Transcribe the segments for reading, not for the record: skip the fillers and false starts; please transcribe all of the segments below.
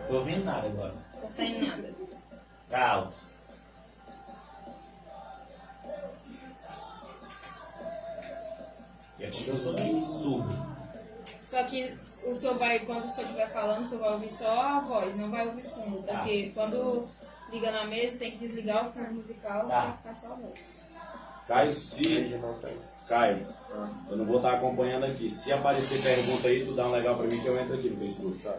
Tô ouvindo nada agora. Tá saindo nada. Tá alto. E aqui eu sou meio surdo. Só que o senhor vai, quando o senhor estiver falando, o senhor vai ouvir só a voz, não vai ouvir fundo. Tá. Porque quando liga na mesa, tem que desligar o fundo musical Tá. pra ficar só a voz. Caio, Caio, eu não vou estar acompanhando aqui. Se aparecer pergunta aí, tu dá um legal pra mim que eu entro aqui no Facebook, tá?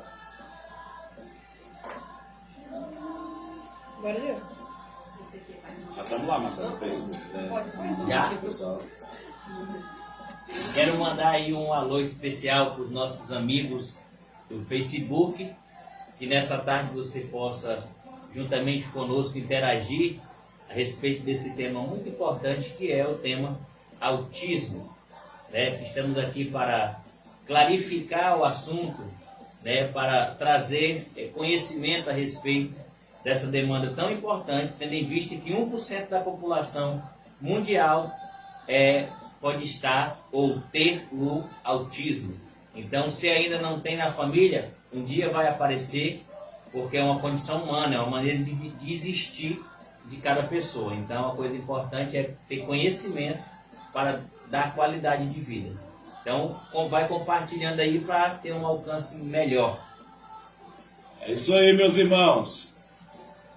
Agora deu. Já estamos lá, Marcelo, no Facebook. Né? Pode. Já? Pessoal. Quero mandar aí um alô especial para os nossos amigos do Facebook, que nessa tarde você possa, juntamente conosco, interagir a respeito desse tema muito importante, que é o tema autismo. Né? Estamos aqui para clarificar o assunto, né? Para trazer conhecimento a respeito dessa demanda tão importante, tendo em vista que 1% da população mundial pode estar ou ter o autismo. Então, se ainda não tem na família, um dia vai aparecer, porque é uma condição humana, é uma maneira de existir de cada pessoa. Então, a coisa importante é ter conhecimento para dar qualidade de vida. Então, vai compartilhando aí para ter um alcance melhor. É isso aí, meus irmãos.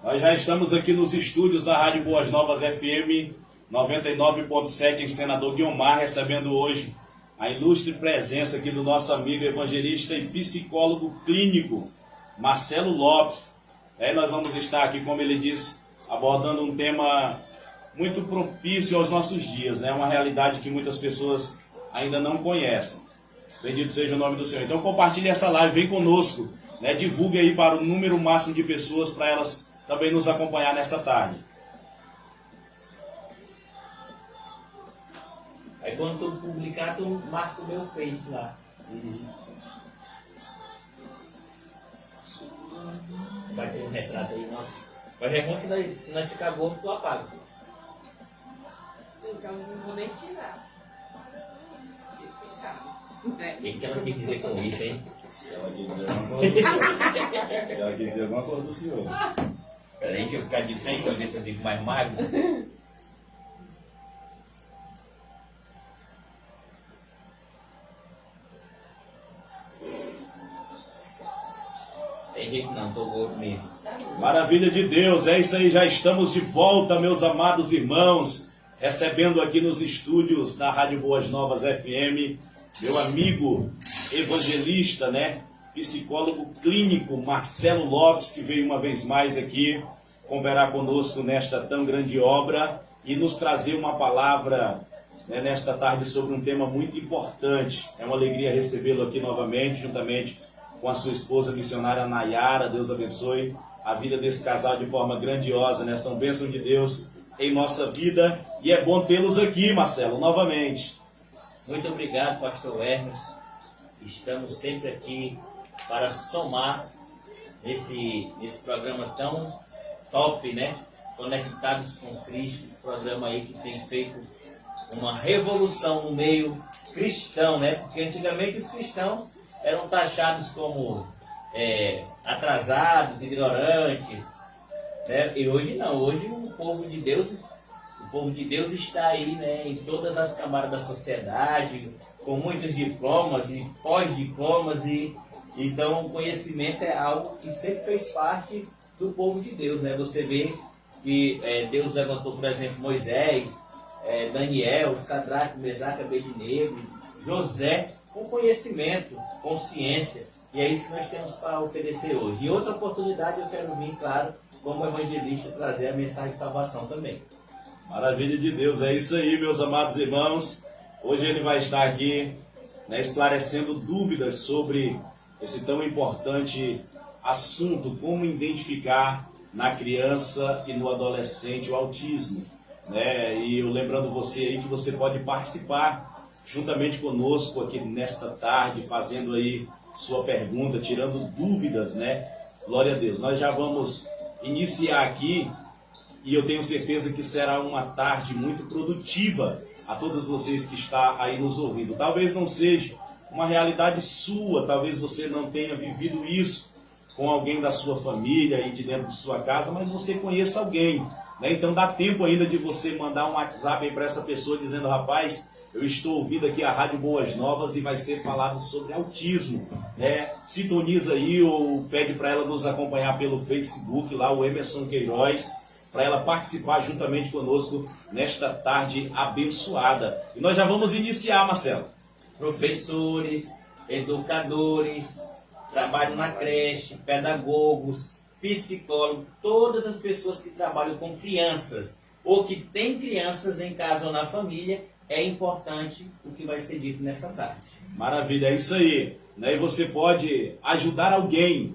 Nós já estamos aqui nos estúdios da Rádio Boas Novas FM 99.7 em Senador Guiomar, recebendo hoje a ilustre presença aqui do nosso amigo evangelista e psicólogo clínico Marcelo Lopes. Aí nós vamos estar aqui, como ele disse, abordando um tema muito propício aos nossos dias, né? Uma realidade que muitas pessoas ainda não conhecem. Bendito seja o nome do Senhor. Então compartilhe essa live, vem conosco, né? Divulgue aí para o número máximo de pessoas, para elas também nos acompanhar nessa tarde. Aí quando tu publicar, tu marca o meu Face lá. Vai ter um retrato aí, nossa. Mas é ruim que se nós ficar gordo, tu apaga. Então não vou nem tirar. O que ela quer dizer com isso, hein? Ela quer dizer alguma coisa. Ela quer dizer alguma coisa do senhor. Peraí, deixa eu ficar de frente pra ver se eu fico mais magro. Tem jeito não, tô gordo mesmo. Maravilha de Deus, é isso aí, já estamos de volta, meus amados irmãos, recebendo aqui nos estúdios da Rádio Boas Novas FM, meu amigo evangelista, né, psicólogo clínico Marcelo Lopes, que veio uma vez mais aqui conversar conosco nesta tão grande obra e nos trazer uma palavra, né, nesta tarde sobre um tema muito importante. É uma alegria recebê-lo aqui novamente, juntamente com a sua esposa missionária Nayara. Deus abençoe a vida desse casal de forma grandiosa, né? São bênçãos de Deus em nossa vida e é bom tê-los aqui, Marcelo, novamente. Muito obrigado, pastor Hermes. Estamos sempre aqui para somar nesse programa tão top, né? Conectados com Cristo, programa aí que tem feito uma revolução no meio cristão, né? Porque antigamente os cristãos eram taxados como atrasados, ignorantes, né? E hoje não, hoje o povo de Deus está aí, né, em todas as camadas da sociedade, com muitos diplomas e pós-diplomas, e então o conhecimento é algo que sempre fez parte do povo de Deus, né? Você vê que Deus levantou, por exemplo, Moisés, Daniel, Sadraque, Mesaque, Abednego, José, com conhecimento, com ciência, e é isso que nós temos para oferecer hoje. Em outra oportunidade eu quero vir, claro, como evangelista, trazer a mensagem de salvação também. Maravilha de Deus, é isso aí, meus amados irmãos. Hoje ele vai estar aqui, né, esclarecendo dúvidas sobre esse tão importante assunto, como identificar na criança e no adolescente o autismo, né? E eu lembrando você aí que você pode participar juntamente conosco aqui nesta tarde, fazendo aí sua pergunta, tirando dúvidas, né? Glória a Deus. Nós já vamos iniciar aqui e eu tenho certeza que será uma tarde muito produtiva a todos vocês que estão aí nos ouvindo. Talvez não seja uma realidade sua, talvez você não tenha vivido isso, com alguém da sua família e de dentro de sua casa, mas você conheça alguém, né? Então dá tempo ainda de você mandar um WhatsApp para essa pessoa dizendo: rapaz, eu estou ouvindo aqui a Rádio Boas Novas e vai ser falado sobre autismo, né? Sintoniza aí ou pede para ela nos acompanhar pelo Facebook, lá o Emerson Queiroz, para ela participar juntamente conosco nesta tarde abençoada. E nós já vamos iniciar, Marcelo. Professores, educadores, trabalham na creche, pedagogos, psicólogos, todas as pessoas que trabalham com crianças ou que têm crianças em casa ou na família, é importante o que vai ser dito nessa tarde. Maravilha, é isso aí, né? E você pode ajudar alguém,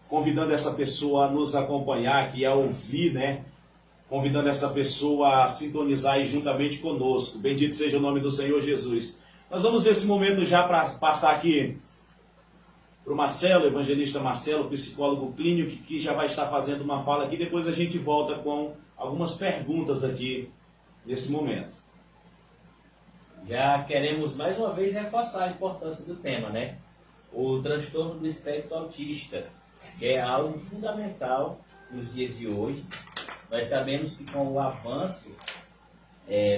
convidando essa pessoa a nos acompanhar aqui, a ouvir, né? Convidando essa pessoa a sintonizar aí juntamente conosco. Bendito seja o nome do Senhor Jesus. Nós vamos nesse momento já para passar aqui para o Marcelo, evangelista Marcelo, psicólogo clínico, que já vai estar fazendo uma fala aqui. Depois a gente volta com algumas perguntas aqui nesse momento. Já queremos mais uma vez reforçar a importância do tema, né? O transtorno do espectro autista, que é algo fundamental nos dias de hoje. Nós sabemos que com o avanço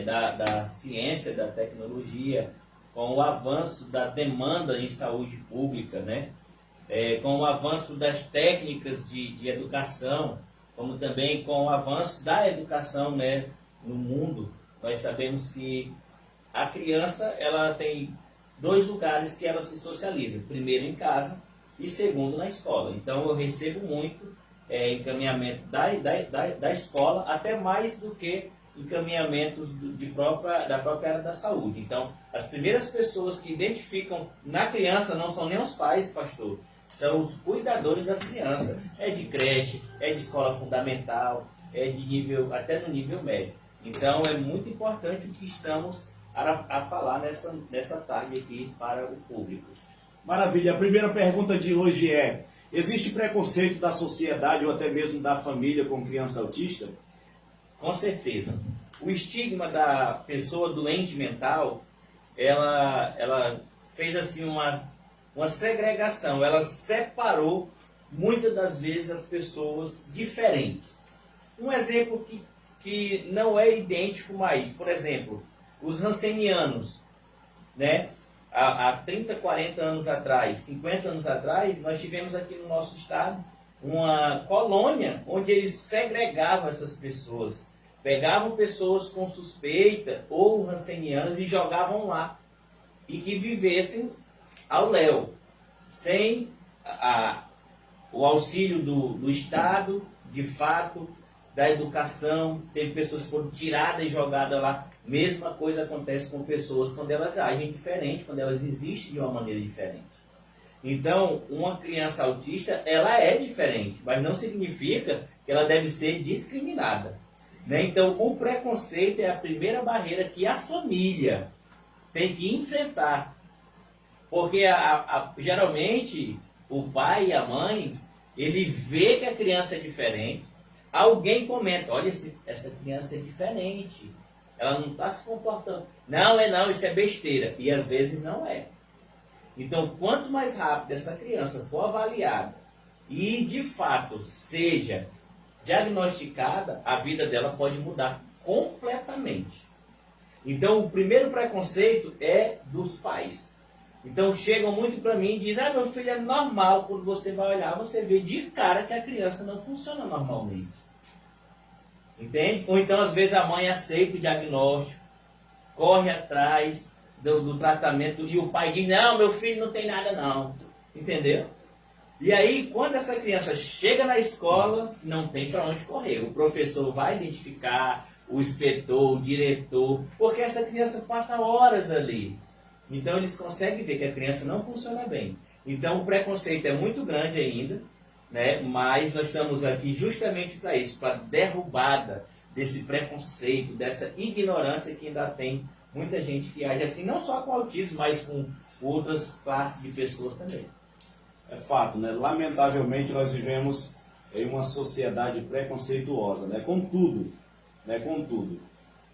da ciência, da tecnologia, com o avanço da demanda em saúde pública, né? Com o avanço das técnicas de educação, como também com o avanço da educação, né, no mundo, nós sabemos que a criança ela tem dois lugares que ela se socializa. Primeiro em casa e segundo na escola. Então eu recebo muito encaminhamento da escola, até mais do que encaminhamentos da própria área da saúde. Então as primeiras pessoas que identificam na criança não são nem os pais, pastor, são os cuidadores das crianças. É de creche, é de escola fundamental, é de nível, até no nível médio. Então é muito importante o que estamos a falar nessa tarde aqui para o público. Maravilha. A primeira pergunta de hoje é: existe preconceito da sociedade ou até mesmo da família com criança autista? Com certeza. O estigma da pessoa doente mental, ela fez assim uma segregação, ela separou muitas das vezes as pessoas diferentes. Um exemplo que não é idêntico mais, por exemplo, os rancenianos, né? Há 30, 40 anos atrás, 50 anos atrás, nós tivemos aqui no nosso estado uma colônia onde eles segregavam essas pessoas. Pegavam pessoas com suspeita ou rancenianas e jogavam lá. E que vivessem ao léu, sem o auxílio do Estado, de fato, da educação. Teve pessoas que foram tiradas e jogadas lá. Mesma coisa acontece com pessoas quando elas agem diferente, quando elas existem de uma maneira diferente. Então, uma criança autista, ela é diferente, mas não significa que ela deve ser discriminada, né? Então, o preconceito é a primeira barreira que a família tem que enfrentar. Porque geralmente o pai e a mãe, ele vê que a criança é diferente, alguém comenta: olha, essa criança é diferente, ela não está se comportando. Não, isso é besteira. E às vezes não é. Então, quanto mais rápido essa criança for avaliada e de fato seja diagnosticada, a vida dela pode mudar completamente. Então, o primeiro preconceito é dos pais. Então, chegam muito para mim e dizem: meu filho é normal. Quando você vai olhar, você vê de cara que a criança não funciona normalmente. Entende? Ou então, às vezes, a mãe aceita o diagnóstico, corre atrás do tratamento e o pai diz: não, meu filho não tem nada não. Entendeu? E aí, quando essa criança chega na escola, não tem para onde correr. O professor vai identificar, o inspetor, o diretor, porque essa criança passa horas ali. Então, eles conseguem ver que a criança não funciona bem. Então, o preconceito é muito grande ainda, né? Mas nós estamos aqui justamente para isso, para derrubada desse preconceito, dessa ignorância que ainda tem muita gente que age assim, não só com autismo, mas com outras classes de pessoas também. É fato, né? Lamentavelmente nós vivemos em uma sociedade preconceituosa, né? Com tudo, né? Com tudo.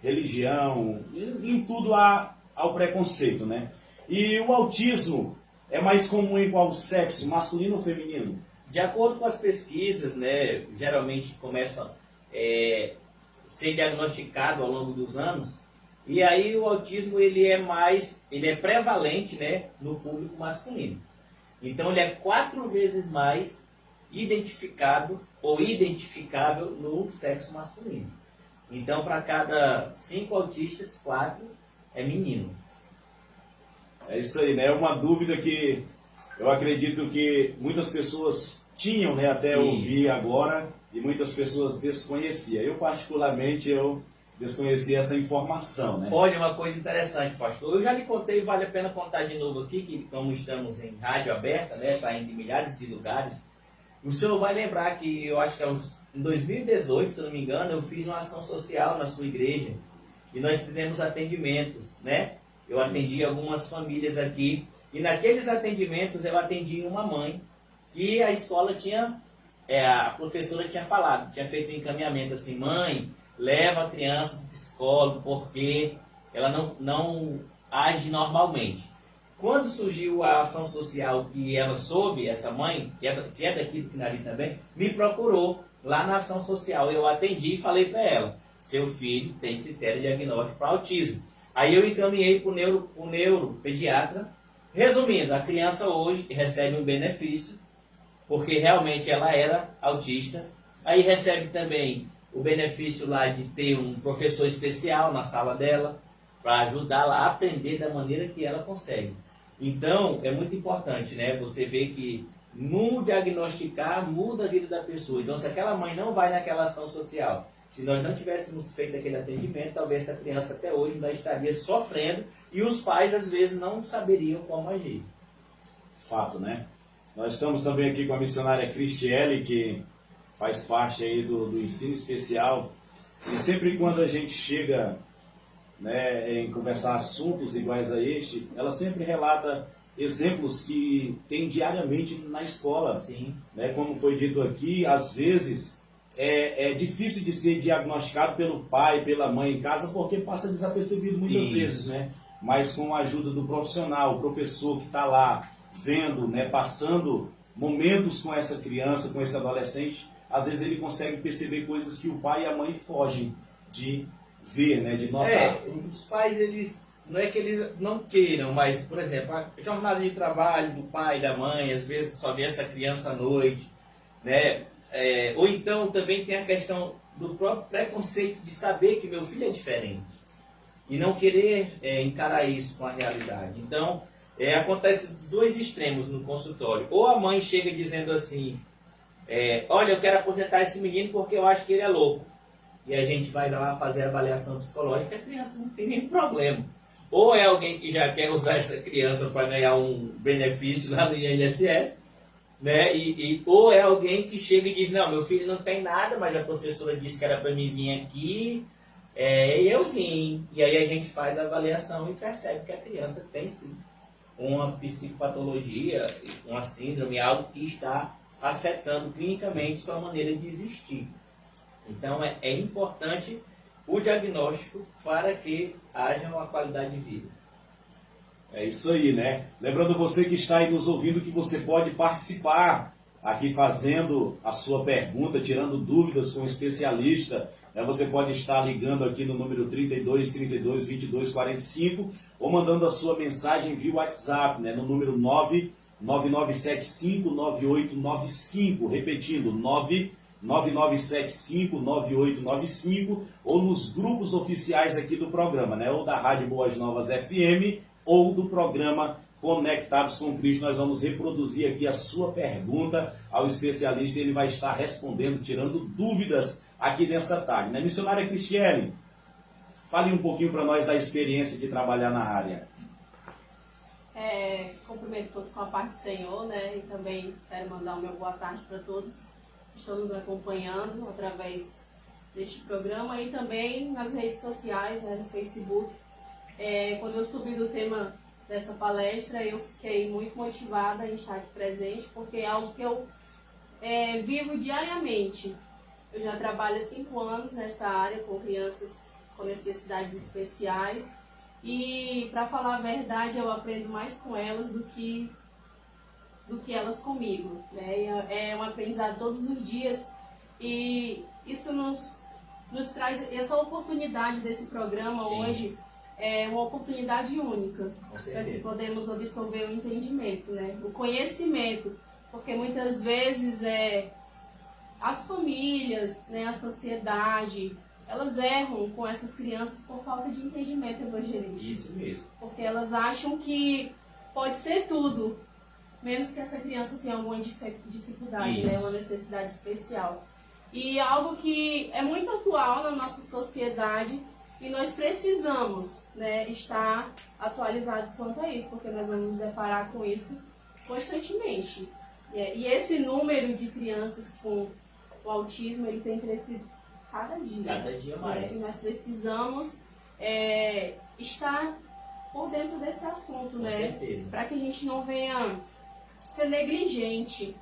Religião, em tudo há o preconceito, né? E o autismo é mais comum em qual sexo, masculino ou feminino? de acordo com as pesquisas, né, geralmente começam a ser diagnosticado ao longo dos anos, e aí o autismo ele é prevalente, né, no público masculino. Então ele é 4 vezes mais identificado ou identificável no sexo masculino. Então para cada 5 autistas, 4 é menino. É isso aí, né? É uma dúvida que eu acredito que muitas pessoas tinham, né, até ouvir agora, e muitas pessoas desconheciam. Eu, particularmente, desconhecia essa informação, né? Olha, uma coisa interessante, pastor. Eu já lhe contei, vale a pena contar de novo aqui, que como estamos em rádio aberta, né, está indo em milhares de lugares, o senhor vai lembrar que eu acho que em 2018, se não me engano, eu fiz uma ação social na sua igreja, e nós fizemos atendimentos, né? Eu atendi algumas famílias aqui, e naqueles atendimentos eu atendi uma mãe que a escola a professora tinha falado, tinha feito um encaminhamento assim: mãe, leva a criança para o psicólogo porque ela não age normalmente. Quando surgiu a ação social que ela soube, essa mãe, que é daqui do Quinari também, me procurou lá na ação social. Eu atendi e falei para ela: seu filho tem critério diagnóstico para autismo. Aí eu encaminhei para o neuropediatra. Resumindo, a criança hoje recebe um benefício, porque realmente ela era autista. Aí recebe também o benefício lá de ter um professor especial na sala dela, para ajudá-la a aprender da maneira que ela consegue. Então, é muito importante, né? Você vê que no diagnosticar muda a vida da pessoa. Então, se aquela mãe não vai naquela ação social, se nós não tivéssemos feito aquele atendimento, talvez essa criança até hoje ainda estaria sofrendo e os pais, às vezes, não saberiam como agir. Fato, né? Nós estamos também aqui com a missionária Cristiele, que faz parte aí do ensino especial. E sempre quando a gente chega, né, em conversar assuntos iguais a este, ela sempre relata exemplos que tem diariamente na escola. Sim. Né? Como foi dito aqui, às vezes é difícil de ser diagnosticado pelo pai, pela mãe em casa, porque passa desapercebido muitas vezes, né? Mas com a ajuda do profissional, o professor que está lá vendo, né, passando momentos com essa criança, com esse adolescente, às vezes ele consegue perceber coisas que o pai e a mãe fogem de ver, né, de notar. Os pais, eles não é que eles não queiram, mas, por exemplo, a jornada de trabalho do pai e da mãe, às vezes só vê essa criança à noite, né? Ou então também tem a questão do próprio preconceito de saber que meu filho é diferente e não querer encarar isso com a realidade. Então, acontece 2 extremos no consultório. Ou a mãe chega dizendo assim: olha, eu quero aposentar esse menino porque eu acho que ele é louco. E a gente vai lá fazer a avaliação psicológica e a criança não tem nenhum problema. Ou é alguém que já quer usar essa criança para ganhar um benefício lá no INSS, né? Ou é alguém que chega e diz: não, meu filho não tem nada, mas a professora disse que era para mim vir aqui, e eu vim. E aí a gente faz a avaliação e percebe que a criança tem sim uma psicopatologia, uma síndrome, algo que está afetando clinicamente sua maneira de existir. Então é importante o diagnóstico para que haja uma qualidade de vida. É isso aí, né? Lembrando você que está aí nos ouvindo que você pode participar aqui fazendo a sua pergunta, tirando dúvidas com o especialista. Né? Você pode estar ligando aqui no número 32 32 22 45 ou mandando a sua mensagem via WhatsApp, né? No número 999759895, repetindo, 999759895, ou nos grupos oficiais aqui do programa, né? Ou da Rádio Boas Novas FM, ou do programa Conectados com Cristo. Nós vamos reproduzir aqui a sua pergunta ao especialista e ele vai estar respondendo, tirando dúvidas aqui nessa tarde. Né? Missionária Cristiele, fale um pouquinho para nós da experiência de trabalhar na área. Cumprimento todos com a paz do Senhor, né? E também quero mandar o meu boa tarde para todos que estão nos acompanhando através deste programa e também nas redes sociais, né, no Facebook. Quando eu subi do tema dessa palestra, eu fiquei muito motivada em estar aqui presente, porque é algo que eu vivo diariamente. Eu já trabalho há 5 anos nessa área com crianças com necessidades especiais e, para falar a verdade, eu aprendo mais com elas do que do que elas comigo, né? É um aprendizado todos os dias e isso nos traz essa oportunidade desse programa. Sim. Hoje. É uma oportunidade única certeza. para que podemos absorver o entendimento, né? O conhecimento, porque muitas vezes as famílias, né, a sociedade, elas erram com essas crianças por falta de entendimento evangelístico. Isso mesmo. Porque elas acham que pode ser tudo, menos que essa criança tenha alguma dificuldade, né, uma necessidade especial. E algo que é muito atual na nossa sociedade. E nós precisamos, né, estar atualizados quanto a isso, porque nós vamos nos deparar com isso constantemente. E esse número de crianças com o autismo, ele tem crescido cada dia. Cada dia mais. E nós precisamos estar por dentro desse assunto, né? certeza. Para que a gente não venha ser negligente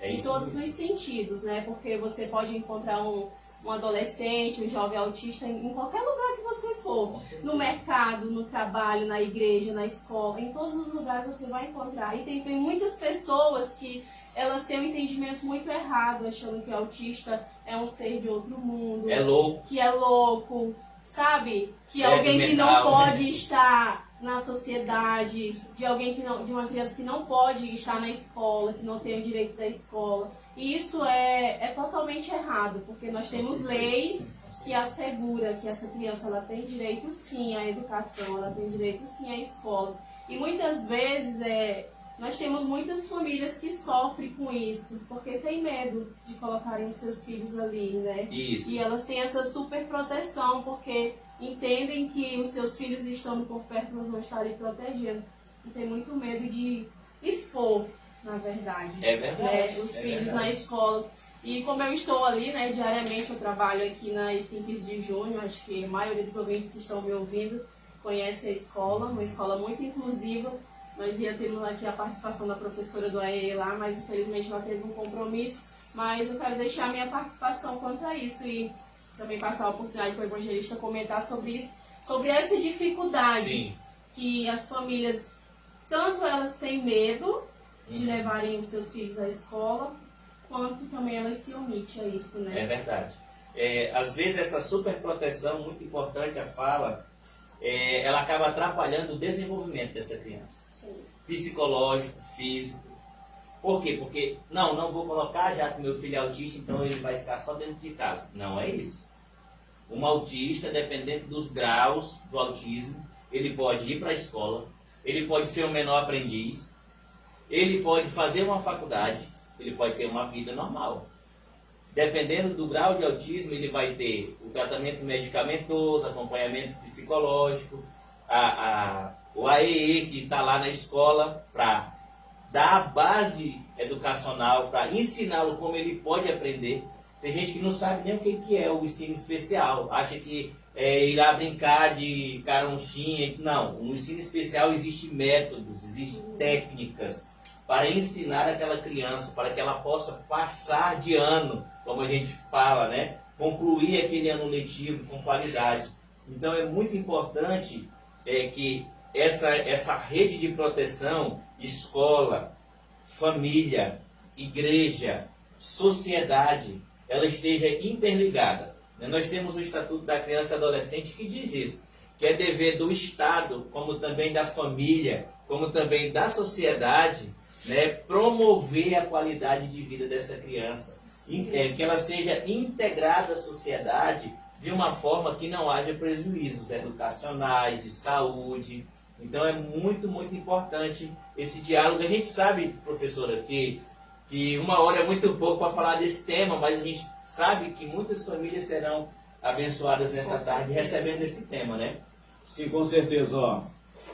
em todos os sentidos, né? Porque você pode encontrar um adolescente, um jovem autista em qualquer lugar que você for, no mercado, no trabalho, na igreja, na escola, em todos os lugares você vai encontrar. E tem muitas pessoas que elas têm um entendimento muito errado, achando que o autista é um ser de outro mundo, É louco. que é louco, sabe? Que é Débil alguém que mental, não pode né? estar na sociedade, de uma criança que não pode estar na escola, que não tem o direito da escola. E isso é totalmente errado, porque nós temos leis que asseguram que essa criança ela tem direito sim à educação, ela tem direito sim à escola. E muitas vezes nós temos muitas famílias que sofrem com isso, porque tem medo de colocarem os seus filhos ali, né? Isso. E elas têm essa super proteção, porque entendem que os seus filhos estando por perto, elas vão estar ali protegendo. E tem muito medo de expor, na verdade. É verdade. Os filhos na escola. E como eu estou ali, né, diariamente, eu trabalho aqui nas 5 de junho, acho que a maioria dos ouvintes que estão me ouvindo conhece a escola, uma escola muito inclusiva. Nós ia termos aqui a participação da professora do AE lá, mas infelizmente ela teve um compromisso. Mas eu quero deixar a minha participação quanto a isso e também passar a oportunidade para o evangelista comentar sobre isso, sobre essa dificuldade. Sim. Que as famílias, tanto elas têm medo de levarem os seus filhos à escola, quanto também elas se omitem a isso, né? É verdade. Às vezes essa superproteção, muito importante a fala, ela acaba atrapalhando o desenvolvimento dessa criança. Sim. Psicológico, físico. Por quê? Porque, não vou colocar já que meu filho é autista, então ele vai ficar só dentro de casa. Não é isso. Um autista, dependendo dos graus do autismo, ele pode ir para a escola, ele pode ser um menor aprendiz, ele pode fazer uma faculdade, ele pode ter uma vida normal. Dependendo do grau de autismo, ele vai ter o tratamento medicamentoso, acompanhamento psicológico, o AEE que está lá na escola para dar a base educacional, para ensiná-lo como ele pode aprender. Tem gente que não sabe nem o que é o ensino especial, acha que ir lá brincar de caronchinha. Não, no ensino especial existem métodos, existem técnicas para ensinar aquela criança, para que ela possa passar de ano, como a gente fala, né? Concluir aquele ano letivo com qualidade. Então é muito importante que essa rede de proteção, escola, família, igreja, sociedade, ela esteja interligada. Nós temos o Estatuto da Criança e Adolescente que diz isso, que é dever do Estado, como também da família, como também da sociedade, né, promover a qualidade de vida dessa criança, que ela seja integrada à sociedade de uma forma que não haja prejuízos educacionais, de saúde. Então é muito, muito importante esse diálogo. A gente sabe, professora, que uma hora é muito pouco para falar desse tema, mas a gente sabe que muitas famílias serão abençoadas nessa tarde recebendo esse tema, né? Sim, com certeza, ó.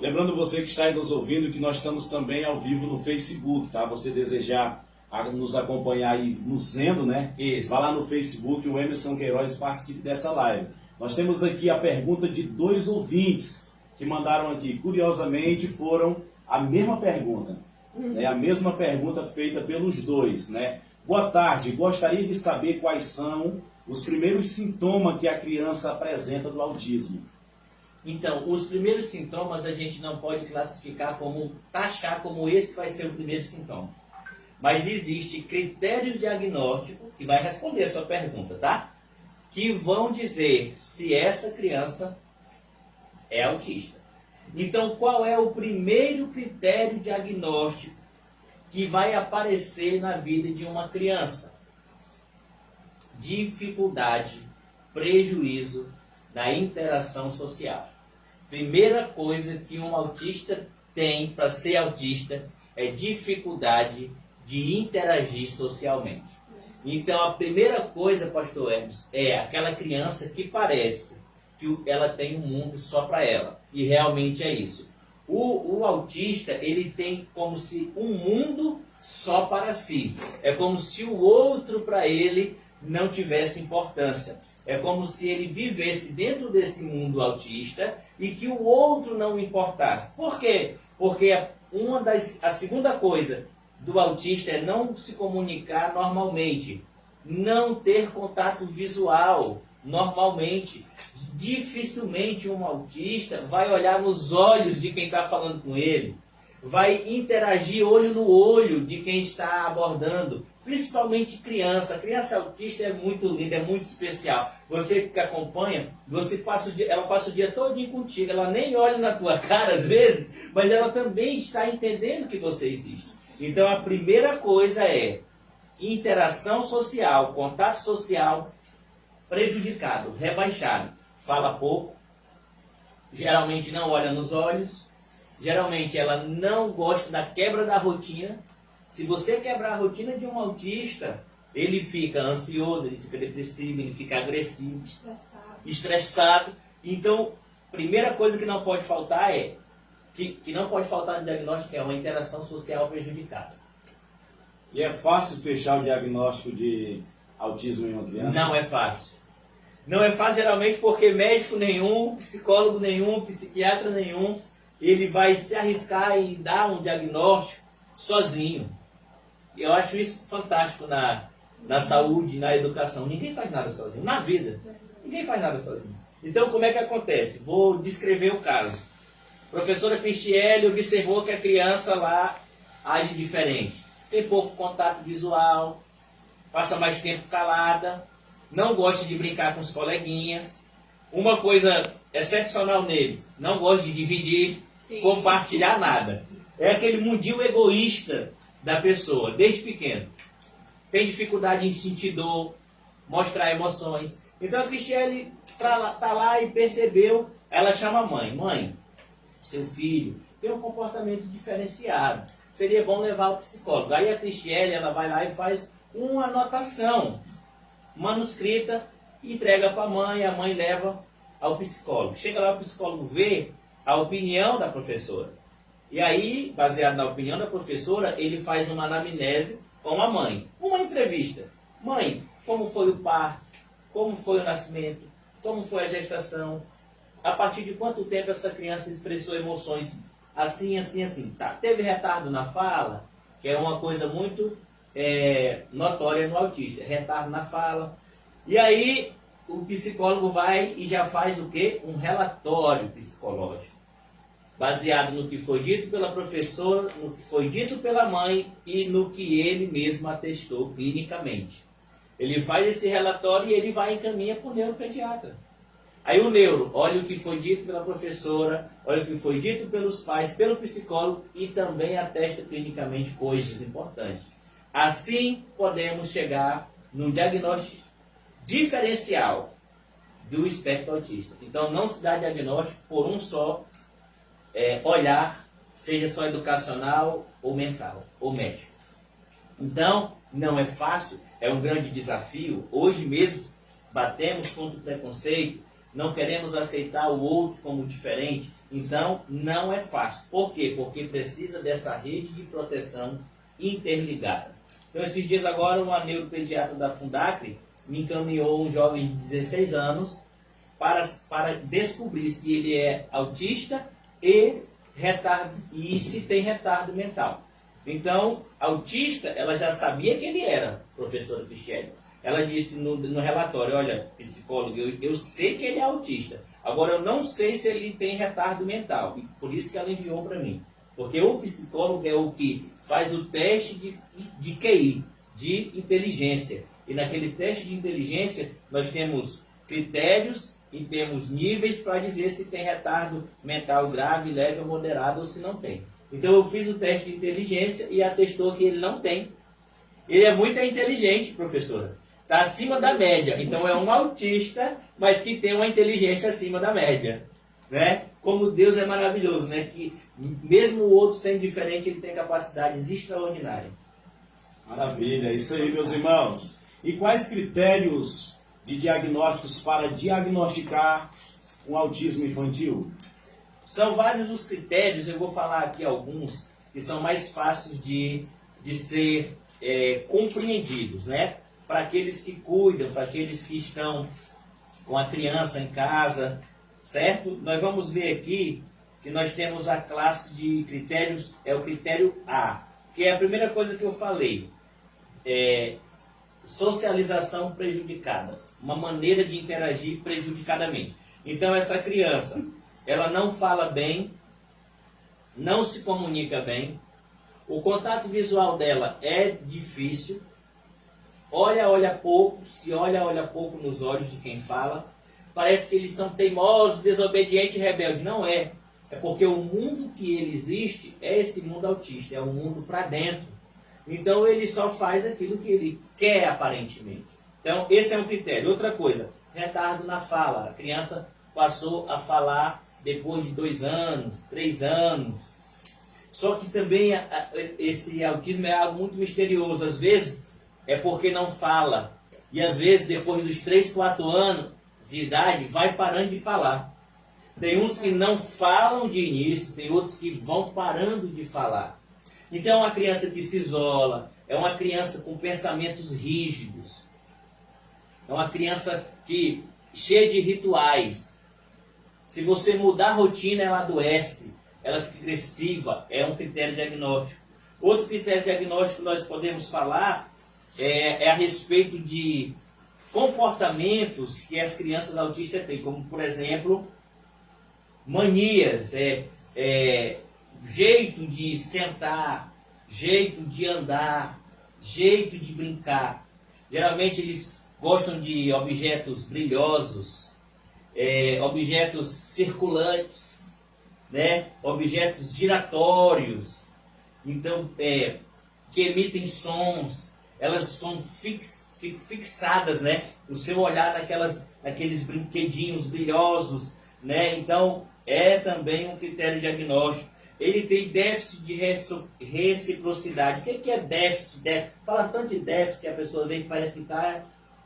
Lembrando você que está aí nos ouvindo que nós estamos também ao vivo no Facebook, tá? Você desejar nos acompanhar e nos vendo, né? Isso. Vá lá no Facebook, o Emerson Queiroz, e participe dessa live. Nós temos aqui a pergunta de 2 ouvintes que mandaram aqui. Curiosamente, foram a mesma pergunta. Né? A mesma pergunta feita pelos dois, né? Boa tarde, gostaria de saber quais são os primeiros sintomas que a criança apresenta do autismo. Então, os primeiros sintomas a gente não pode classificar como, taxar como esse vai ser o primeiro sintoma. Mas existe critérios diagnósticos, que vai responder a sua pergunta, tá? Que vão dizer se essa criança é autista. Então, qual é o primeiro critério diagnóstico que vai aparecer na vida de uma criança? Dificuldade, prejuízo na interação social. Primeira coisa que um autista tem para ser autista é dificuldade de interagir socialmente. Então, a primeira coisa, pastor Hermes, é aquela criança que parece que ela tem um mundo só para ela. E realmente é isso. O autista, ele tem como se um mundo só para si. É como se o outro para ele não tivesse importância. É como se ele vivesse dentro desse mundo autista e que o outro não importasse. Por quê? Porque a segunda coisa do autista é não se comunicar normalmente, não ter contato visual normalmente. Dificilmente um autista vai olhar nos olhos de quem está falando com ele, vai interagir olho no olho de quem está abordando, principalmente criança. A criança autista é muito linda, é muito especial. Você que acompanha, ela passa o dia todinho contigo, ela nem olha na tua cara às vezes, mas ela também está entendendo que você existe. Então a primeira coisa é interação social, contato social prejudicado, rebaixado. Fala pouco, geralmente não olha nos olhos, geralmente ela não gosta da quebra da rotina. Se você quebrar a rotina de um autista, ele fica ansioso, ele fica depressivo, ele fica agressivo, estressado. Então, primeira coisa que não pode faltar que não pode faltar no diagnóstico é uma interação social prejudicada. E é fácil fechar o diagnóstico de autismo em uma criança? Não é fácil. Não é fácil geralmente porque médico nenhum, psicólogo nenhum, psiquiatra nenhum, ele vai se arriscar em dar um diagnóstico sozinho. E eu acho isso fantástico na saúde, na educação. Ninguém faz nada sozinho. Na vida, ninguém faz nada sozinho. Então, como é que acontece? Vou descrever o caso. A professora Cristiele observou que a criança lá age diferente. Tem pouco contato visual, passa mais tempo calada, não gosta de brincar com os coleguinhas. Uma coisa excepcional neles, não gosta de dividir, compartilhar nada. É aquele mundinho egoísta da pessoa, desde pequeno. Tem dificuldade em sentir dor, mostrar emoções. Então a Cristiele tá lá e percebeu, ela chama a mãe. Mãe, seu filho tem um comportamento diferenciado. Seria bom levar ao psicólogo. Aí a Cristiele, ela vai lá e faz uma anotação manuscrita, entrega para a mãe leva ao psicólogo. Chega lá, o psicólogo vê a opinião da professora. E aí, baseado na opinião da professora, ele faz uma anamnese com a mãe. Uma entrevista. Mãe, como foi o parto? Como foi o nascimento? Como foi a gestação? A partir de quanto tempo essa criança expressou emoções assim, assim, assim? Tá. Teve retardo na fala, que é uma coisa muito notória no autista. Retardo na fala. E aí, o psicólogo vai e já faz o quê? Um relatório psicológico. Baseado no que foi dito pela professora, no que foi dito pela mãe e no que ele mesmo atestou clinicamente. Ele faz esse relatório e ele vai e encaminha para o neuropediatra. Aí o neuro, olha o que foi dito pela professora, olha o que foi dito pelos pais, pelo psicólogo e também atesta clinicamente coisas importantes. Assim podemos chegar num diagnóstico diferencial do espectro autista. Então não se dá diagnóstico por um só olhar, seja só educacional ou mental, ou médico. Então, não é fácil, é um grande desafio. Hoje mesmo batemos contra o preconceito, não queremos aceitar o outro como diferente. Então, não é fácil. Por quê? Porque precisa dessa rede de proteção interligada. Então, esses dias agora, uma neuropediatra da Fundacre me encaminhou um jovem de 16 anos para descobrir se ele é autista e se tem retardo mental. Então, autista, ela já sabia que ele era, professora Cristiele. Ela disse no relatório, olha, psicólogo, eu sei que ele é autista. Agora, eu não sei se ele tem retardo mental. E por isso que ela enviou para mim. Porque o psicólogo é o que faz o teste de QI, de inteligência. E naquele teste de inteligência nós temos critérios e temos níveis para dizer se tem retardo mental grave, leve ou moderado ou se não tem. Então eu fiz o teste de inteligência e atestou que ele não tem. Ele é muito inteligente, professora. Está acima da média. Então é um autista, mas que tem uma inteligência acima da média. Né? Como Deus é maravilhoso, né? Que mesmo o outro sendo diferente, ele tem capacidades extraordinárias. Maravilha, isso aí, meus irmãos. E quais critérios de diagnósticos para diagnosticar um autismo infantil? São vários os critérios, eu vou falar aqui alguns que são mais fáceis de ser compreendidos, né? Para aqueles que cuidam, para aqueles que estão com a criança em casa, certo? Nós vamos ver aqui que nós temos a classe de critérios, é o critério A, que é a primeira coisa que eu falei, socialização prejudicada, uma maneira de interagir prejudicadamente. Então essa criança, ela não fala bem, não se comunica bem, o contato visual dela é difícil, olha pouco, se olha pouco nos olhos de quem fala, parece que eles são teimosos, desobedientes e rebeldes. Não é. É porque o mundo que ele existe é esse mundo autista, é um mundo para dentro. Então ele só faz aquilo que ele quer aparentemente. Então esse é um critério. Outra coisa, retardo na fala. A criança passou a falar depois de 2 anos, 3 anos. Só que também esse autismo é algo muito misterioso. Às vezes é porque não fala. E às vezes depois dos 3, 4 anos de idade vai parando de falar. Tem uns que não falam de início, tem outros que vão parando de falar. Então é uma criança que se isola, é uma criança com pensamentos rígidos, é uma criança que cheia de rituais. Se você mudar a rotina, ela adoece, ela fica agressiva, é um critério diagnóstico. Outro critério diagnóstico que nós podemos falar é a respeito de comportamentos que as crianças autistas têm, como por exemplo, manias, jeito de sentar, jeito de andar, jeito de brincar. Geralmente eles gostam de objetos brilhosos, objetos circulantes, né? Objetos giratórios, então que emitem sons. Elas são fixadas, né? O seu olhar naqueles brinquedinhos brilhosos, né? Então é também um critério diagnóstico. Ele tem déficit de reciprocidade. O que é déficit? Fala tanto de déficit, a pessoa vem que parece que está,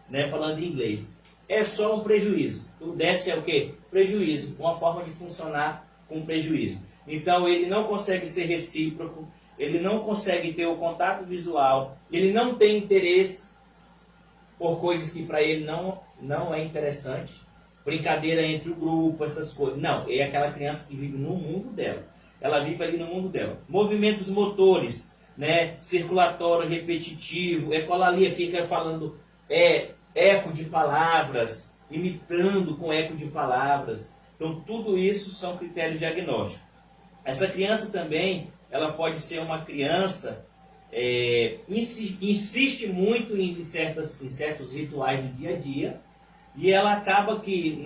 né, falando em inglês. É só um prejuízo. O déficit é o quê? Prejuízo, uma forma de funcionar com prejuízo. Então ele não consegue ser recíproco, ele não consegue ter o contato visual, ele não tem interesse por coisas que para ele não é interessante. Brincadeira entre o grupo, essas coisas. Não, é aquela criança que vive no mundo dela. Ela vive ali no mundo dela. Movimentos motores, né? Circulatório repetitivo, ecolalia fica falando eco de palavras, imitando com eco de palavras. Então tudo isso são critérios diagnósticos. Essa criança também, ela pode ser uma criança que insiste muito em certos rituais do dia a dia, e ela acaba que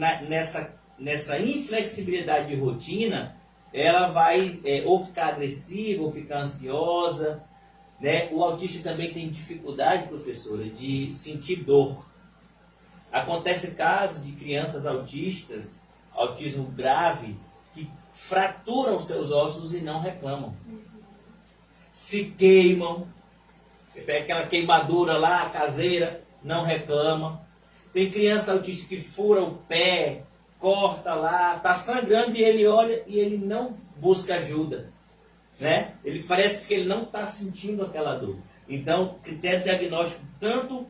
nessa inflexibilidade de rotina, ela vai ou ficar agressiva, ou ficar ansiosa, né? O autista também tem dificuldade, professora, de sentir dor. Acontece casos de crianças autistas, autismo grave, que fraturam seus ossos e não reclamam. Se queimam, pega aquela queimadura lá, caseira, não reclama. Tem criança autista que fura o pé, corta lá, está sangrando e ele olha e ele não busca ajuda, né? Ele parece que ele não está sentindo aquela dor. Então, critério diagnóstico tanto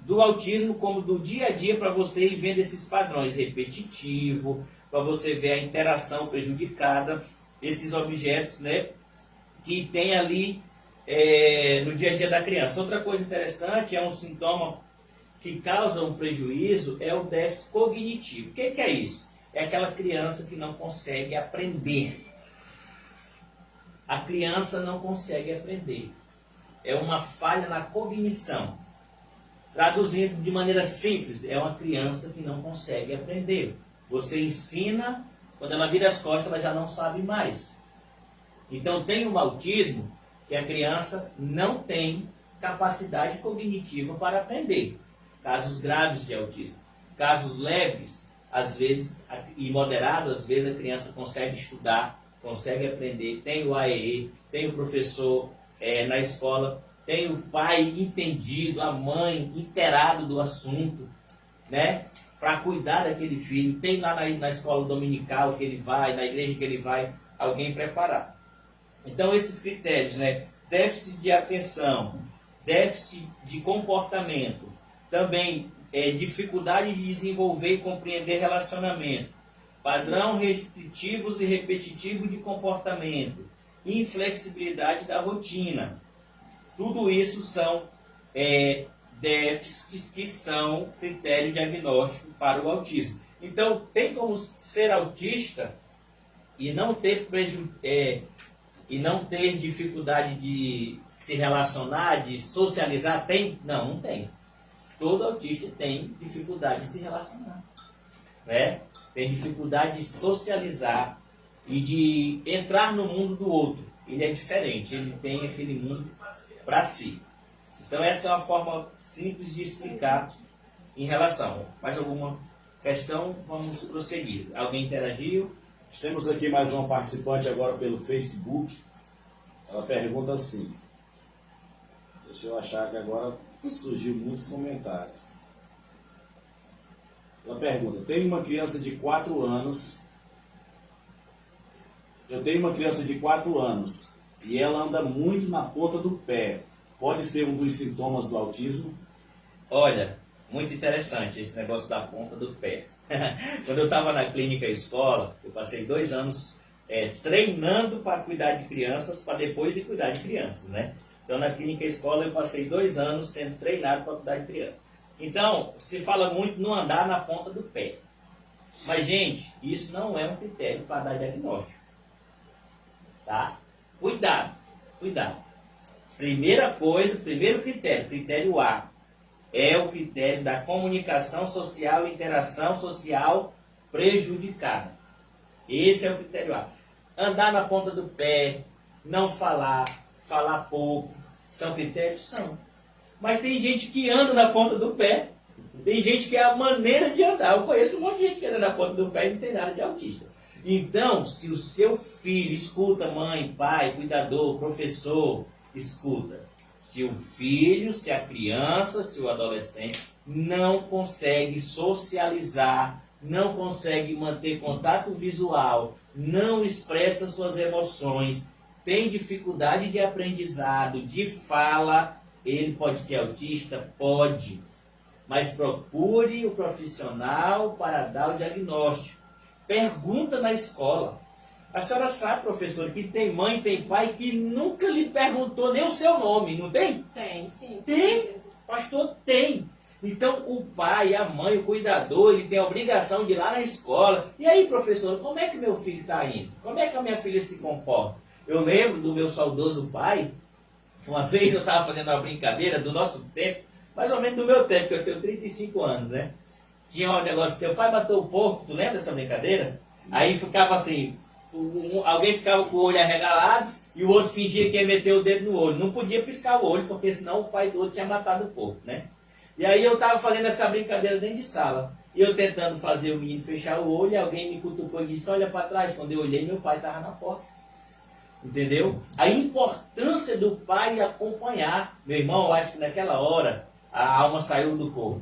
do autismo como do dia a dia, para você ir vendo esses padrões repetitivo, para você ver a interação prejudicada, esses objetos, né, que tem ali no dia a dia da criança. Outra coisa interessante, é um sintoma que causa um prejuízo, é o déficit cognitivo. O que é isso? É aquela criança que não consegue aprender. a criança não consegue aprender. É uma falha na cognição. Traduzindo de maneira simples, é uma criança que não consegue aprender. Você ensina, quando ela vira as costas, ela já não sabe mais. Então tem um autismo que a criança não tem capacidade cognitiva para aprender. Casos graves de autismo. Casos leves, às vezes, e moderados, às vezes a criança consegue estudar, consegue aprender, tem o AEE, tem o professor na escola, tem o pai entendido, a mãe inteirado do assunto, né? Para cuidar daquele filho, tem lá na escola dominical que ele vai, na igreja que ele vai, alguém preparar. Então esses critérios, né? Déficit de atenção, déficit de comportamento, também dificuldade de desenvolver e compreender relacionamento, padrão restritivos e repetitivo de comportamento, inflexibilidade da rotina. Tudo isso são déficits que são critério diagnóstico para o autismo. Então, tem como ser autista e não ter dificuldade de se relacionar, de socializar? Tem? Não, não tem. Todo autista tem dificuldade de se relacionar, né? Tem dificuldade de socializar e de entrar no mundo do outro. Ele é diferente, ele tem aquele mundo para si. Então essa é uma forma simples de explicar em relação. Mais alguma questão? Vamos prosseguir. Alguém interagiu? Temos aqui mais uma participante agora pelo Facebook. Ela pergunta assim. Deixa eu achar que agora surgiu muitos comentários. Ela pergunta: tenho uma criança de 4 anos. Eu tenho uma criança de 4 anos e ela anda muito na ponta do pé. Pode ser um dos sintomas do autismo? Olha, muito interessante esse negócio da ponta do pé. Quando eu estava na clínica escola, eu passei 2 anos treinando para cuidar de crianças, para depois de cuidar de crianças, né? Então, na clínica escola, eu passei 2 anos sendo treinado para cuidar de crianças. Então, se fala muito no andar na ponta do pé. Mas, gente, isso não é um critério para dar diagnóstico. Tá? Cuidado, cuidado. Primeira coisa, primeiro critério A, é o critério da comunicação social e interação social prejudicada. Esse é o critério A. Andar na ponta do pé, não falar, falar pouco, são critérios? São. Mas tem gente que anda na ponta do pé, tem gente que é a maneira de andar. Eu conheço um monte de gente que anda na ponta do pé e não tem nada de autista. Então, se o seu filho escuta mãe, pai, cuidador, professor, escuta. Se o filho, se a criança, se o adolescente não consegue socializar, não consegue manter contato visual, não expressa suas emoções, tem dificuldade de aprendizado, de fala, ele pode ser autista? Pode. Mas procure o profissional para dar o diagnóstico. Pergunta na escola. A senhora sabe, professora, que tem mãe, tem pai que nunca lhe perguntou nem o seu nome, não tem? Tem, sim. Tem? Pastor, tem. Então, o pai, a mãe, o cuidador, ele tem a obrigação de ir lá na escola. E aí, professor, como é que meu filho está indo? Como é que a minha filha se comporta? Eu lembro do meu saudoso pai, uma vez eu estava fazendo uma brincadeira do nosso tempo, mais ou menos do meu tempo, que eu tenho 35 anos, né? Tinha um negócio, teu pai matou o porco, tu lembra dessa brincadeira? Aí ficava assim, alguém ficava com o olho arregalado e o outro fingia que ia meter o dedo no olho. Não podia piscar o olho, porque senão o pai do outro tinha matado o porco, né? E aí eu estava fazendo essa brincadeira dentro de sala. E eu tentando fazer o menino fechar o olho, e alguém me cutucou e disse, olha para trás. Quando eu olhei, meu pai estava na porta. Entendeu? A importância do pai acompanhar. Meu irmão, eu acho que naquela hora a alma saiu do corpo.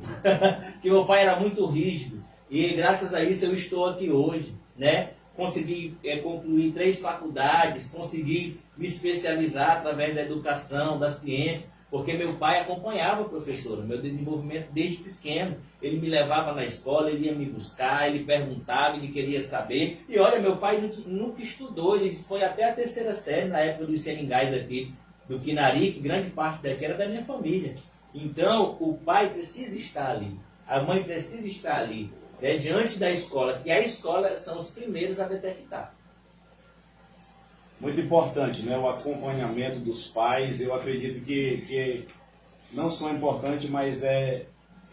Porque meu pai era muito rígido. E graças a isso eu estou aqui hoje, né? Consegui concluir 3 faculdades, consegui me especializar através da educação, da ciência, porque meu pai acompanhava a professora, meu desenvolvimento desde pequeno. Ele me levava na escola, ele ia me buscar, ele perguntava, ele queria saber. E olha, meu pai nunca estudou, ele foi até a 3ª série, na época dos seringais aqui do Quinari, que grande parte daqui era da minha família. Então, o pai precisa estar ali, a mãe precisa estar ali, né, diante da escola, e a escola são os primeiros a detectar. Muito importante, né? O acompanhamento dos pais, eu acredito que não só é importante, mas é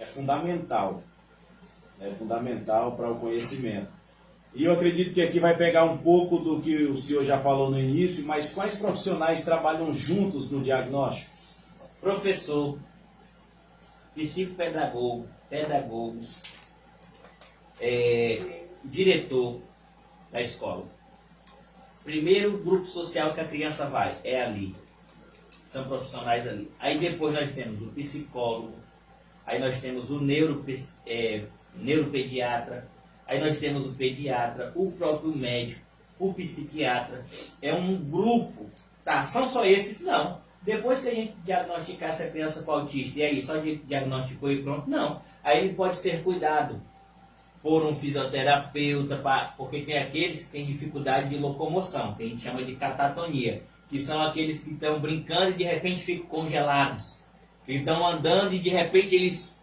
fundamental. É fundamental para o conhecimento. E eu acredito que aqui vai pegar um pouco do que o senhor já falou no início, mas quais profissionais trabalham juntos no diagnóstico? Professor, psicopedagogo, pedagogo, diretor da escola. Primeiro grupo social que a criança vai é ali. São profissionais ali. Aí depois nós temos o psicólogo, aí nós temos o neuropediatra, aí nós temos o pediatra, o próprio médico, o psiquiatra. É um grupo, tá? São só esses? Não. Depois que a gente diagnosticar essa criança com autista, e aí só diagnosticou e pronto? Não. Aí ele pode ser cuidado por um fisioterapeuta, porque tem aqueles que têm dificuldade de locomoção, que a gente chama de catatonia, que são aqueles que estão brincando e de repente ficam congelados, que estão andando e de repente eles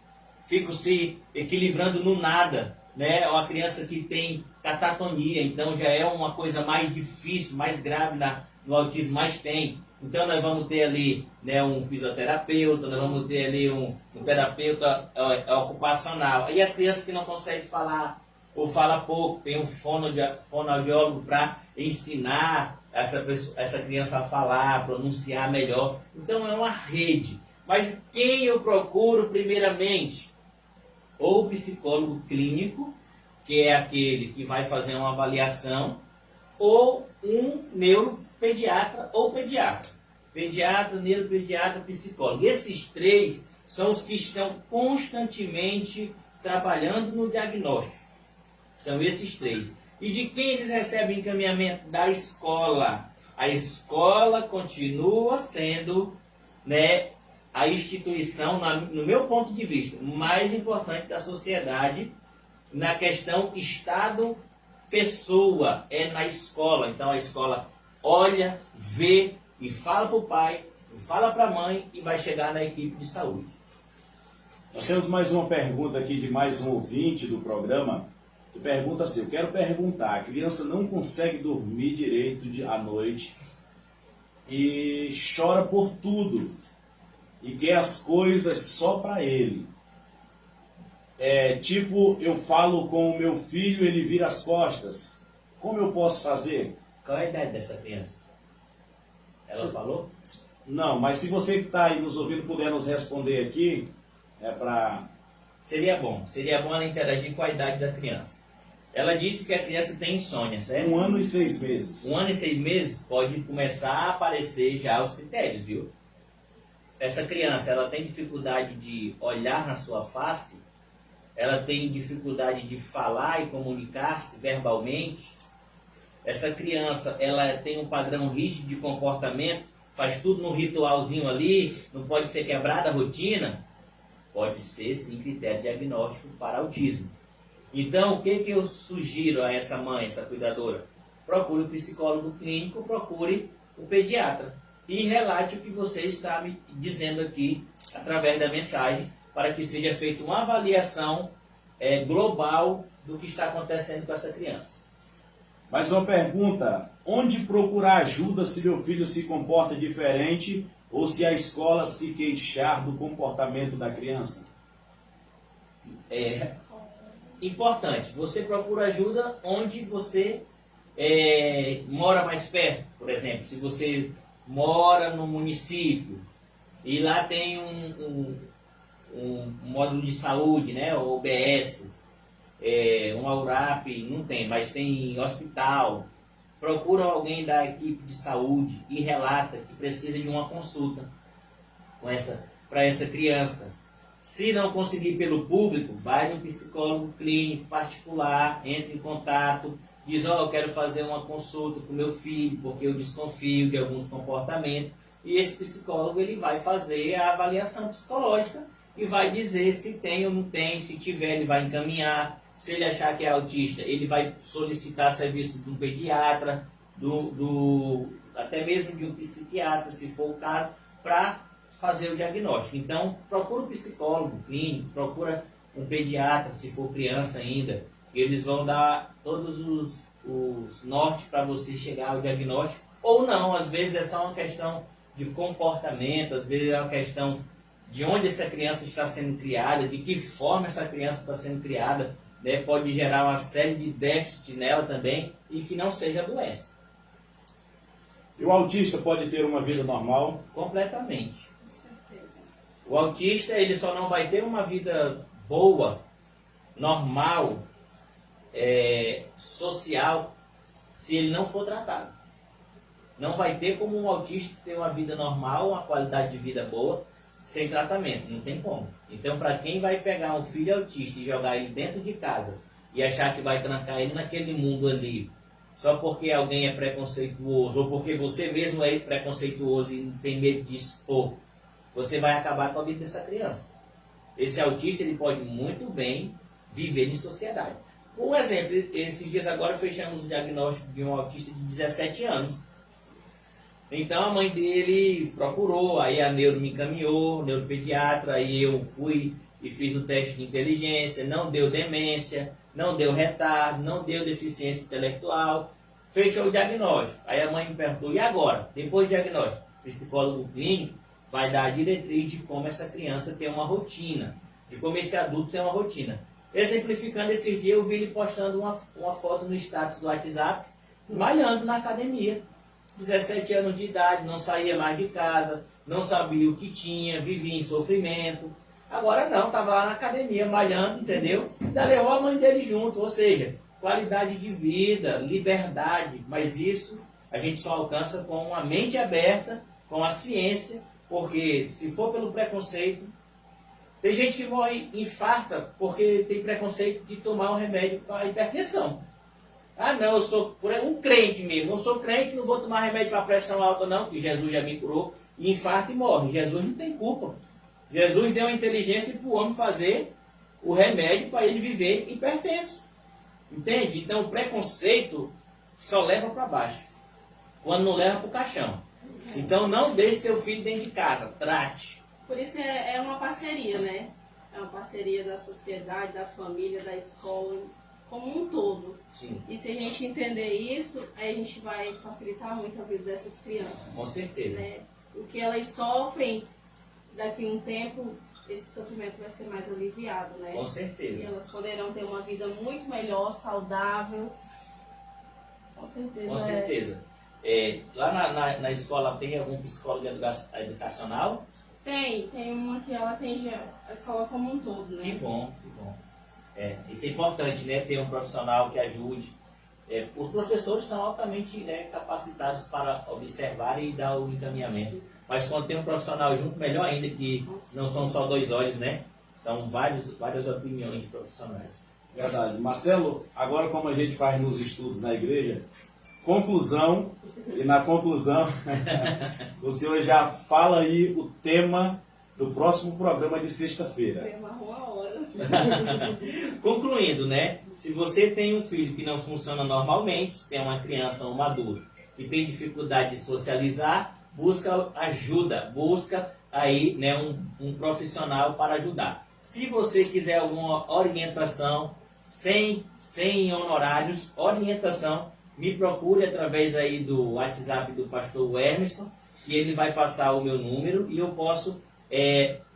ficam se equilibrando no nada, né? Ou a criança que tem catatonia, então já é uma coisa mais difícil, mais grave no autismo, mas tem. Então nós vamos ter ali, né, um fisioterapeuta, nós vamos ter ali um terapeuta ocupacional. E as crianças que não conseguem falar ou falam pouco, tem um fonoaudiólogo para ensinar essa criança a falar, a pronunciar melhor. Então é uma rede. Mas quem eu procuro primeiramente? Ou o psicólogo clínico, que é aquele que vai fazer uma avaliação, ou um neuropediatra ou pediatra. Pediatra, neuropediatra, psicólogo. Esses três são os que estão constantemente trabalhando no diagnóstico. São esses três. E de quem eles recebem encaminhamento? Da escola. A escola continua sendo, né, a instituição, no meu ponto de vista, mais importante da sociedade na questão Estado-pessoa, é na escola. Então a escola olha, vê e fala para o pai, fala para a mãe e vai chegar na equipe de saúde. Nós temos mais uma pergunta aqui de mais um ouvinte do programa. Que pergunta assim: eu quero perguntar, a criança não consegue dormir direito à noite e chora por tudo e quer as coisas só para ele. Tipo, eu falo com o meu filho, ele vira as costas. Como eu posso fazer? Qual é a idade dessa criança? Ela falou? Não, mas se você que está aí nos ouvindo puder nos responder aqui, Seria bom ela interagir com a idade da criança. Ela disse que a criança tem insônia, certo? 1 ano e 6 meses. 1 ano e 6 meses pode começar a aparecer já os critérios, viu? Essa criança, ela tem dificuldade de olhar na sua face, ela tem dificuldade de falar e comunicar-se verbalmente. Essa criança, ela tem um padrão rígido de comportamento, faz tudo num ritualzinho ali, não pode ser quebrada a rotina. Pode ser, sim, critério diagnóstico para autismo. Então, o que eu sugiro a essa mãe, essa cuidadora? Procure o psicólogo clínico, procure o pediatra e relate o que você está me dizendo aqui através da mensagem, para que seja feita uma avaliação global do que está acontecendo com essa criança. Mais uma pergunta: onde procurar ajuda se meu filho se comporta diferente ou se a escola se queixar do comportamento da criança? Importante, você procura ajuda onde você mora mais perto. Por exemplo, se você mora no município e lá tem um módulo de saúde, né, o OBS, um AURAP, não tem, mas tem hospital. Procura alguém da equipe de saúde e relata que precisa de uma consulta para essa criança. Se não conseguir pelo público, vai no psicólogo clínico particular, entre em contato, diz: eu quero fazer uma consulta com meu filho, porque eu desconfio de alguns comportamentos. E esse psicólogo, ele vai fazer a avaliação psicológica e vai dizer se tem ou não tem. Se tiver, ele vai encaminhar. Se ele achar que é autista, ele vai solicitar serviço de um pediatra, até mesmo de um psiquiatra, se for o caso, para fazer o diagnóstico. Então, procura um psicólogo clínico, procura um pediatra, se for criança ainda. Eles vão dar todos os nortes para você chegar ao diagnóstico Ou não, às vezes é só uma questão de comportamento, às vezes é uma questão de onde essa criança está sendo criada, de que forma essa criança está sendo criada, né? Pode gerar uma série de déficits nela também e que não seja doença. E o autista pode ter uma vida normal? Completamente. Com certeza. O autista, ele só não vai ter uma vida boa, normal, social, se ele não for tratado. Não vai ter como um autista ter uma vida normal, uma qualidade de vida boa, sem tratamento. Não tem como. Então, para quem vai pegar um filho autista e jogar ele dentro de casa e achar que vai trancar ele naquele mundo ali, só porque alguém é preconceituoso, ou porque você mesmo é preconceituoso e tem medo de expor, você vai acabar com a vida dessa criança. Esse autista, ele pode muito bem viver em sociedade. Por um exemplo, esses dias agora fechamos o diagnóstico de um autista de 17 anos. Então a mãe dele procurou, aí a neuro me encaminhou, neuropediatra, aí eu fui e fiz o teste de inteligência, não deu demência, não deu retardo, não deu deficiência intelectual, fechou o diagnóstico. Aí a mãe me perguntou, e agora? Depois do diagnóstico, o psicólogo clínico vai dar a diretriz de como essa criança tem uma rotina, de como esse adulto tem uma rotina. Exemplificando, esse dia eu vi ele postando uma foto no status do WhatsApp, malhando na academia. 17 anos de idade, não saía mais de casa, não sabia o que tinha, vivia em sofrimento. Agora não, estava lá na academia malhando, entendeu? Ainda levou a mãe dele junto, ou seja, qualidade de vida, liberdade. Mas isso a gente só alcança com uma mente aberta, com a ciência, porque se for pelo preconceito, tem gente que morre, infarta, porque tem preconceito de tomar um remédio para hipertensão. Ah não, eu sou um crente mesmo, não sou crente, não vou tomar remédio para pressão alta não, que Jesus já me curou, e infarta e morre. Jesus não tem culpa. Jesus deu a inteligência para o homem fazer o remédio para ele viver hipertenso. Entende? Então o preconceito só leva para baixo, quando não leva para o caixão. Então não deixe seu filho dentro de casa, trate. Por isso é uma parceria, né? É uma parceria da sociedade, da família, da escola, como um todo. Sim. E se a gente entender isso, aí a gente vai facilitar muito a vida dessas crianças. Com certeza. Né? O que elas sofrem, daqui a um tempo, esse sofrimento vai ser mais aliviado, né? Com certeza. E elas poderão ter uma vida muito melhor, saudável. Com certeza. Com certeza. Lá na escola tem algum psicólogo educacional? Tem uma que ela atende a escola como um todo, né? Que bom, que bom. Isso é importante, né? Ter um profissional que ajude. Os professores são altamente capacitados para observar e dar o encaminhamento. Mas quando tem um profissional junto, melhor ainda, que não são só dois olhos, né? São várias opiniões de profissionais. Verdade. Marcelo, agora como a gente faz nos estudos na igreja, conclusão, e na conclusão, o senhor já fala aí o tema do próximo programa de sexta-feira. Foi uma hora. Concluindo, né? Se você tem um filho que não funciona normalmente, tem uma criança ou um adulto que tem dificuldade de socializar, busca ajuda, busca aí, né, um profissional para ajudar. Se você quiser alguma orientação, sem honorários, orientação, me procure através aí do WhatsApp do pastor Emerson, que ele vai passar o meu número e eu posso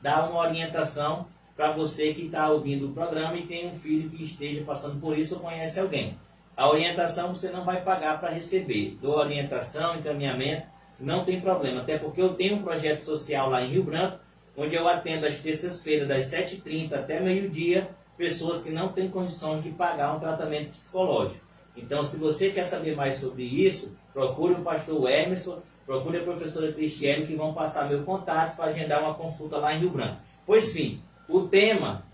dar uma orientação para você que está ouvindo o programa e tem um filho que esteja passando por isso ou conhece alguém. A orientação você não vai pagar para receber. Dou orientação, encaminhamento, não tem problema. Até porque eu tenho um projeto social lá em Rio Branco, onde eu atendo às terças-feiras, das 7h30 até meio-dia, pessoas que não têm condições de pagar um tratamento psicológico. Então, se você quer saber mais sobre isso, procure o pastor Emerson, procure a professora Cristiane, que vão passar meu contato para agendar uma consulta lá em Rio Branco. Pois, fim, o tema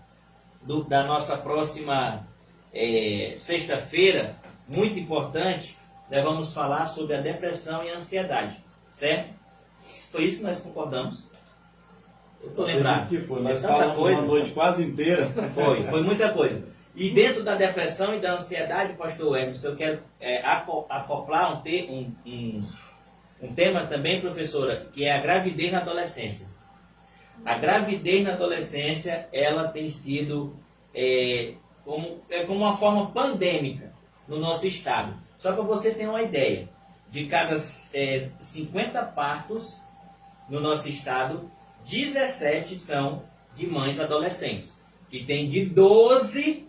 da nossa próxima sexta-feira, muito importante, nós vamos falar sobre a depressão e a ansiedade, certo? Foi isso que nós concordamos. Eu estou lembrado. Que foi, nós tanta falamos coisa. uma noite quase inteira. Foi muita coisa. E dentro da depressão e da ansiedade, pastor Emerson, eu quero acoplar um tema também, professora, que é a gravidez na adolescência. A gravidez na adolescência, ela tem sido como uma forma pandêmica no nosso estado. Só para você ter uma ideia, de cada 50 partos no nosso estado, 17 são de mães adolescentes, que tem de 12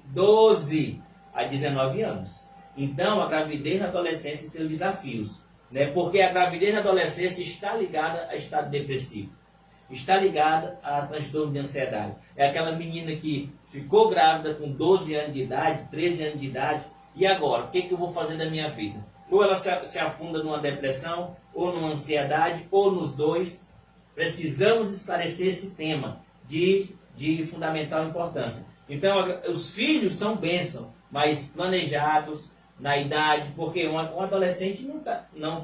a 19 anos. Então, a gravidez na adolescência e seus desafios, né? Porque a gravidez na adolescência está ligada a estado depressivo, está ligada a transtorno de ansiedade. É aquela menina que ficou grávida com 12 anos de idade, 13 anos de idade, e agora, o que eu vou fazer da minha vida? Ou ela se afunda numa depressão, ou numa ansiedade, ou nos dois. Precisamos esclarecer esse tema de fundamental importância. Então, os filhos são bênção, mas planejados na idade, porque um adolescente não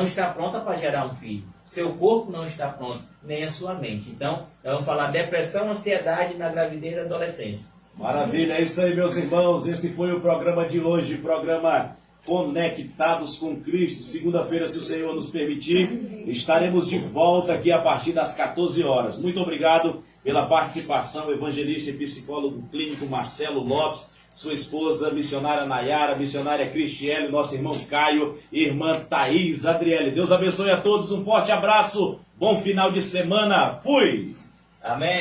está pronta para gerar um filho. Seu corpo não está pronto, nem a sua mente. Então, vamos falar depressão, ansiedade na gravidez da adolescência. Maravilha, é isso aí, meus irmãos. Esse foi o programa de hoje, programa Conectados com Cristo. Segunda-feira, se o Senhor nos permitir, estaremos de volta aqui a partir das 14 horas. Muito obrigado pela participação, evangelista e psicólogo clínico Marcelo Lopes, sua esposa, missionária Nayara, missionária Cristiele, nosso irmão Caio e irmã Thaís Adriele. Deus abençoe a todos, um forte abraço, bom final de semana, fui! Amém!